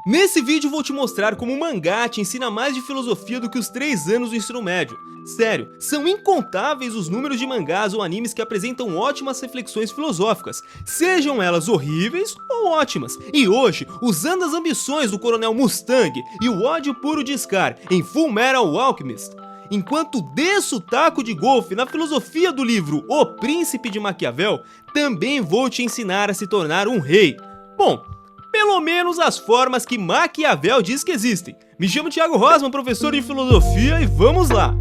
Nesse vídeo vou te mostrar como o mangá te ensina mais de filosofia do que os 3 anos do ensino médio. Sério, são incontáveis os números de mangás ou animes que apresentam ótimas reflexões filosóficas, sejam elas horríveis ou ótimas. E hoje, usando as ambições do Coronel Mustang e o ódio puro de Scar em Fullmetal Alchemist, enquanto desço o taco de golfe na filosofia do livro O Príncipe de Maquiavel, também vou te ensinar a se tornar um rei. Bom, pelo menos as formas que Maquiavel diz que existem. Me chamo Thiago Rosman, professor de filosofia, e vamos lá!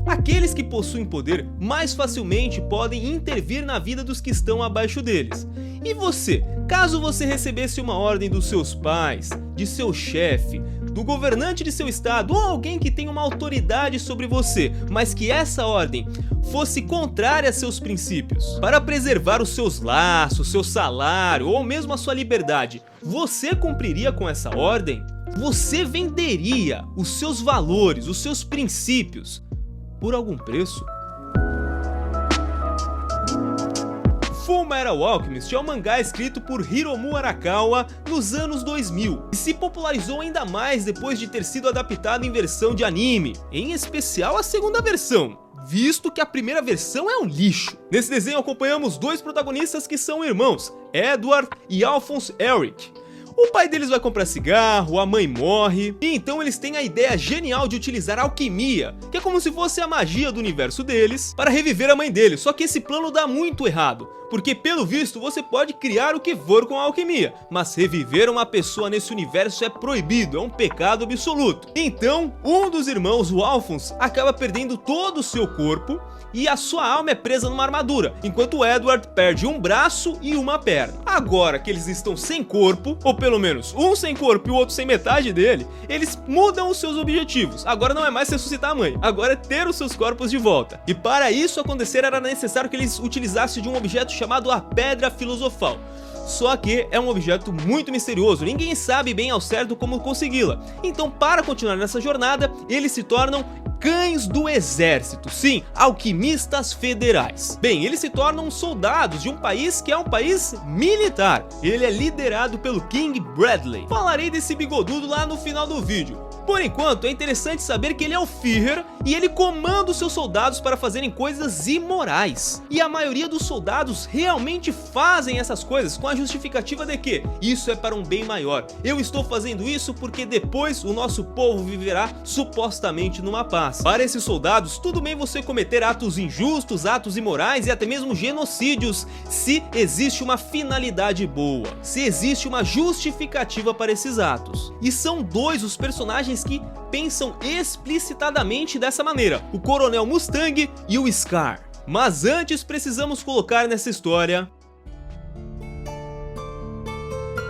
Aqueles que possuem poder mais facilmente podem intervir na vida dos que estão abaixo deles. E você, caso você recebesse uma ordem dos seus pais, de seu chefe, do governante de seu estado ou alguém que tem uma autoridade sobre você, mas que essa ordem fosse contrária a seus princípios, para preservar os seus laços, seu salário ou mesmo a sua liberdade, você cumpriria com essa ordem? Você venderia os seus valores, os seus princípios, por algum preço? Fullmetal Alchemist é um mangá escrito por Hiromu Arakawa nos anos 2000 e se popularizou ainda mais depois de ter sido adaptado em versão de anime, em especial a segunda versão, visto que a primeira versão é um lixo. Nesse desenho acompanhamos dois protagonistas que são irmãos, Edward e Alphonse Eric. O pai deles vai comprar cigarro, a mãe morre, e então eles têm a ideia genial de utilizar a alquimia, que é como se fosse a magia do universo deles, para reviver a mãe deles. Só que esse plano dá muito errado, porque pelo visto você pode criar o que for com a alquimia, mas reviver uma pessoa nesse universo é proibido, é um pecado absoluto. Então, um dos irmãos, o Alphonse, acaba perdendo todo o seu corpo, e a sua alma é presa numa armadura, enquanto o Edward perde um braço e uma perna. Agora que eles estão sem corpo, ou pelo menos um sem corpo e o outro sem metade dele, eles mudam os seus objetivos. Agora não é mais ressuscitar a mãe, agora é ter os seus corpos de volta. E para isso acontecer era necessário que eles utilizassem de um objeto chamado a Pedra Filosofal. Só que é um objeto muito misterioso, ninguém sabe bem ao certo como consegui-la. Então, para continuar nessa jornada, eles se tornam cães do exército, sim, alquimistas federais. Bem, eles se tornam soldados de um país que é um país militar. Ele é liderado pelo King Bradley. Falarei desse bigodudo lá no final do vídeo. Por enquanto, é interessante saber que ele é o Führer e ele comanda os seus soldados para fazerem coisas imorais. E a maioria dos soldados realmente fazem essas coisas com a justificativa de que isso é para um bem maior. Eu estou fazendo isso porque depois o nosso povo viverá supostamente numa paz. Para esses soldados, tudo bem você cometer atos injustos, atos imorais e até mesmo genocídios, se existe uma finalidade boa, se existe uma justificativa para esses atos. E são dois os personagens que pensam explicitadamente dessa maneira, o Coronel Mustang e o Scar. Mas antes precisamos colocar nessa história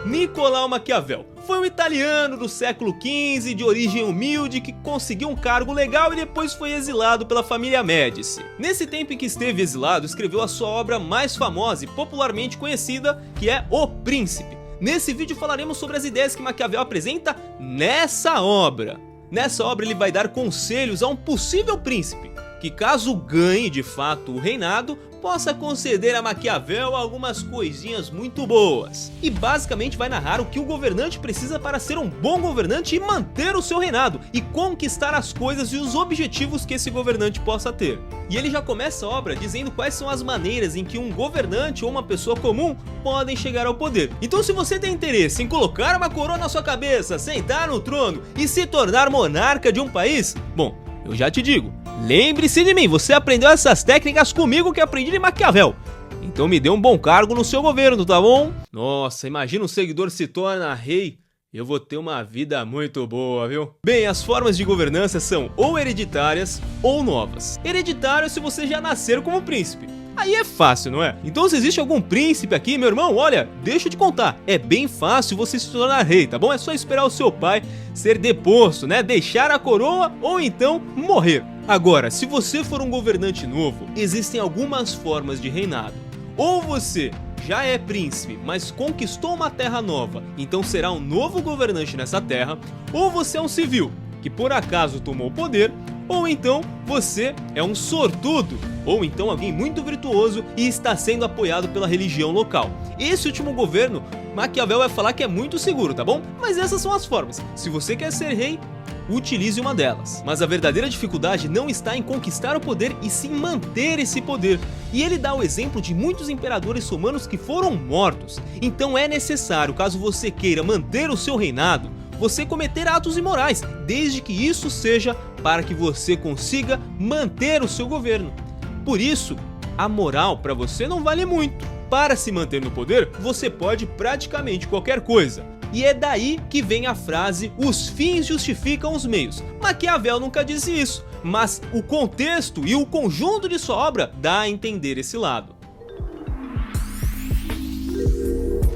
Nicolau Maquiavel. Foi um italiano do século XV, de origem humilde, que conseguiu um cargo legal e depois foi exilado pela família Médici. Nesse tempo em que esteve exilado, escreveu a sua obra mais famosa e popularmente conhecida, que é O Príncipe. Nesse vídeo falaremos sobre as ideias que Maquiavel apresenta nessa obra. Nessa obra ele vai dar conselhos a um possível príncipe, que caso ganhe de fato o reinado, possa conceder a Maquiavel algumas coisinhas muito boas. E basicamente vai narrar o que o governante precisa para ser um bom governante e manter o seu reinado, e conquistar as coisas e os objetivos que esse governante possa ter. E ele já começa a obra dizendo quais são as maneiras em que um governante ou uma pessoa comum podem chegar ao poder. Então, se você tem interesse em colocar uma coroa na sua cabeça, sentar no trono e se tornar monarca de um país, bom, eu já te digo, lembre-se de mim, você aprendeu essas técnicas comigo que aprendi de Maquiavel. Então me dê um bom cargo no seu governo, tá bom? Nossa, imagina um seguidor se torna rei. Eu vou ter uma vida muito boa, viu? Bem, as formas de governança são ou hereditárias ou novas. Hereditário se você já nascer como príncipe. Aí é fácil, não é? Então se existe algum príncipe aqui, meu irmão, olha, deixa eu te contar. É bem fácil você se tornar rei, tá bom? É só esperar o seu pai ser deposto, né? Deixar a coroa ou então morrer. Agora, se você for um governante novo, existem algumas formas de reinado. Ou você já é príncipe, mas conquistou uma terra nova, então será um novo governante nessa terra, ou você é um civil, que por acaso tomou o poder, ou então você é um sortudo, ou então alguém muito virtuoso e está sendo apoiado pela religião local. Esse último governo, Maquiavel vai falar que é muito seguro, tá bom? Mas essas são as formas. Se você quer ser rei, utilize uma delas. Mas a verdadeira dificuldade não está em conquistar o poder e sim manter esse poder. E ele dá o exemplo de muitos imperadores romanos que foram mortos. Então é necessário, caso você queira manter o seu reinado, você cometer atos imorais, desde que isso seja para que você consiga manter o seu governo. Por isso, a moral para você não vale muito. Para se manter no poder, você pode praticamente qualquer coisa. E é daí que vem a frase, os fins justificam os meios. Maquiavel nunca disse isso, mas o contexto e o conjunto de sua obra dá a entender esse lado.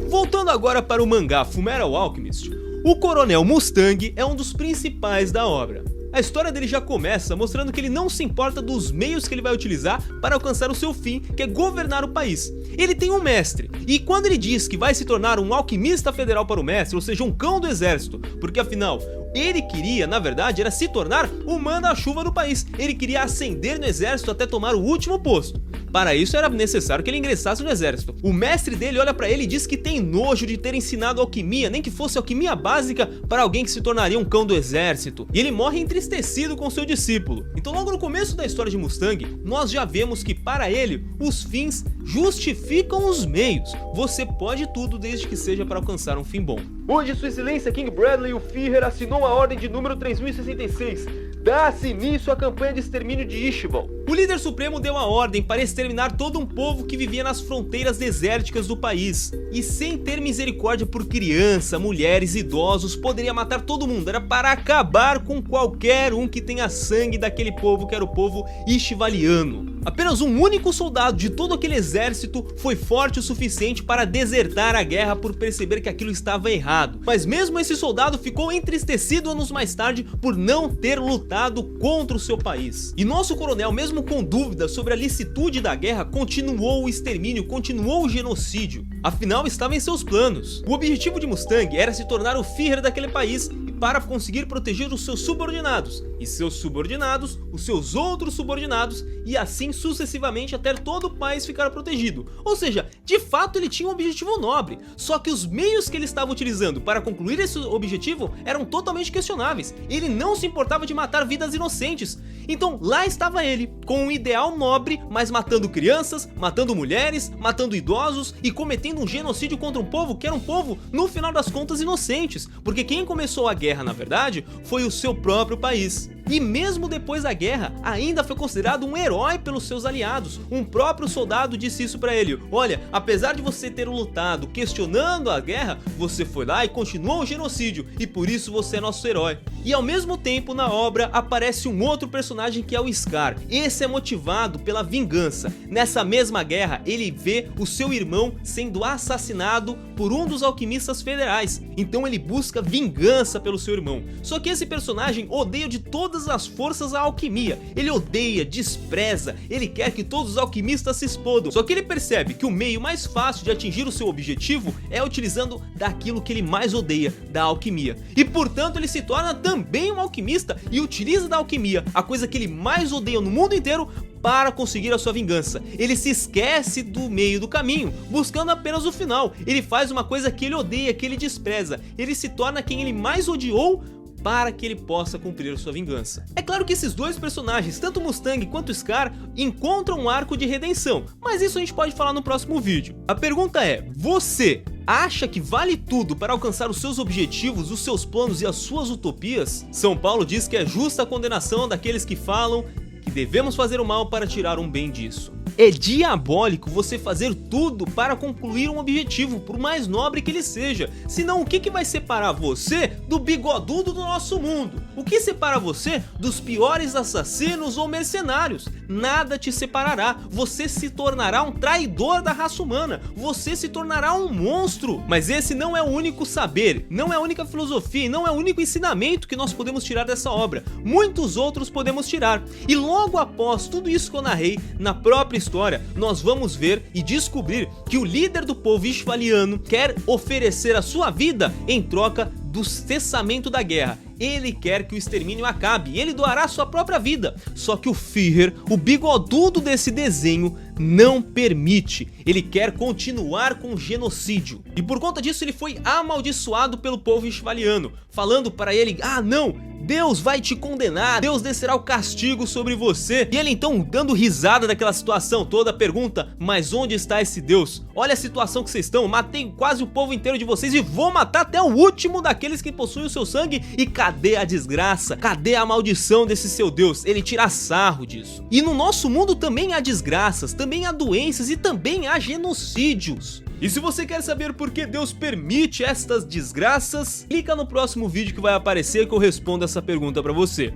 Voltando agora para o mangá Fullmetal Alchemist, o Coronel Mustang é um dos principais da obra. A história dele já começa mostrando que ele não se importa dos meios que ele vai utilizar para alcançar o seu fim, que é governar o país. Ele tem um mestre, e quando ele diz que vai se tornar um alquimista federal para o mestre, ou seja, um cão do exército, porque afinal, ele queria, na verdade, era se tornar o manda-chuva do país. Ele queria ascender no exército até tomar o último posto. Para isso era necessário que ele ingressasse no exército. O mestre dele olha pra ele e diz que tem nojo de ter ensinado alquimia, nem que fosse alquimia básica para alguém que se tornaria um cão do exército. E ele morre entristecido com seu discípulo. Então logo no começo da história de Mustang, nós já vemos que para ele, os fins justificam os meios. Você pode tudo desde que seja para alcançar um fim bom. Hoje Sua Excelência King Bradley, o Führer, assinou a ordem de número 3066. Dá-se início à campanha de extermínio de Ishbal. O líder supremo deu a ordem para exterminar todo um povo que vivia nas fronteiras desérticas do país. E sem ter misericórdia por criança, mulheres, idosos, poderia matar todo mundo. Era para acabar com qualquer um que tenha sangue daquele povo que era o povo ishvaliano. Apenas um único soldado de todo aquele exército foi forte o suficiente para desertar a guerra por perceber que aquilo estava errado. Mas mesmo esse soldado ficou entristecido anos mais tarde por não ter lutado contra o seu país. E nosso coronel, mesmo com dúvidas sobre a licitude da guerra, continuou o extermínio, continuou o genocídio. Afinal, estava em seus planos. O objetivo de Mustang era se tornar o Führer daquele país e para conseguir proteger os seus subordinados, e seus subordinados, os seus outros subordinados, e assim sucessivamente até todo o país ficar protegido. Ou seja, de fato ele tinha um objetivo nobre, só que os meios que ele estava utilizando para concluir esse objetivo eram totalmente questionáveis. Ele não se importava de matar vidas inocentes. Então lá estava ele, com um ideal nobre, mas matando crianças, matando mulheres, matando idosos e cometendo um genocídio contra um povo que era um povo, no final das contas, inocentes, porque quem começou a guerra, na verdade, foi o seu próprio país. E mesmo depois da guerra, ainda foi considerado um herói pelos seus aliados. Um próprio soldado disse isso pra ele: olha, apesar de você ter lutado questionando a guerra, você foi lá e continuou o genocídio, e por isso você é nosso herói. E ao mesmo tempo, na obra, aparece um outro personagem que é o Scar. Esse é motivado pela vingança. Nessa mesma guerra, ele vê o seu irmão sendo assassinado por um dos alquimistas federais. Então ele busca vingança pelo seu irmão. Só que esse personagem odeia de todas as forças a alquimia. Ele odeia, despreza, ele quer que todos os alquimistas se explodam. Só que ele percebe que o meio mais fácil de atingir o seu objetivo é utilizando daquilo que ele mais odeia, da alquimia. E portanto ele se torna também um alquimista e utiliza da alquimia, a coisa que ele mais odeia no mundo inteiro, para conseguir a sua vingança. Ele se esquece do meio do caminho, buscando apenas o final. Ele faz uma coisa que ele odeia, que ele despreza. Ele se torna quem ele mais odiou para que ele possa cumprir sua vingança. É claro que esses dois personagens, tanto Mustang quanto Scar, encontram um arco de redenção, mas isso a gente pode falar no próximo vídeo. A pergunta é, você acha que vale tudo para alcançar os seus objetivos, os seus planos e as suas utopias? São Paulo diz que é justa a condenação daqueles que falam que devemos fazer o mal para tirar um bem disso. É diabólico você fazer tudo para concluir um objetivo, por mais nobre que ele seja. Senão o que vai separar você do bigodudo do nosso mundo? O que separa você dos piores assassinos ou mercenários? Nada te separará. Você se tornará um traidor da raça humana. Você se tornará um monstro. Mas esse não é o único saber, não é a única filosofia e não é o único ensinamento que nós podemos tirar dessa obra. Muitos outros podemos tirar. E logo após tudo isso que eu narrei, na própria história, nós vamos ver e descobrir que o líder do povo ishvaliano quer oferecer a sua vida em troca do cessamento da guerra. Ele quer que o extermínio acabe, ele doará sua própria vida. Só que o Führer, o bigodudo desse desenho, não permite. Ele quer continuar com o genocídio. E por conta disso ele foi amaldiçoado pelo povo westfaliano, falando para ele: ah não, Deus vai te condenar, Deus descerá o castigo sobre você. E ele então, dando risada daquela situação toda, pergunta: mas onde está esse Deus? Olha a situação que vocês estão, matei quase o povo inteiro de vocês e vou matar até o último daqueles que possuem o seu sangue. E cadê a desgraça? Cadê a maldição desse seu Deus? Ele tira sarro disso. E no nosso mundo também há desgraças, também há doenças e também há genocídios. E se você quer saber por que Deus permite estas desgraças, clica no próximo vídeo que vai aparecer que eu respondo essa pergunta pra você.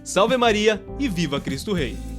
Salve Maria e viva Cristo Rei!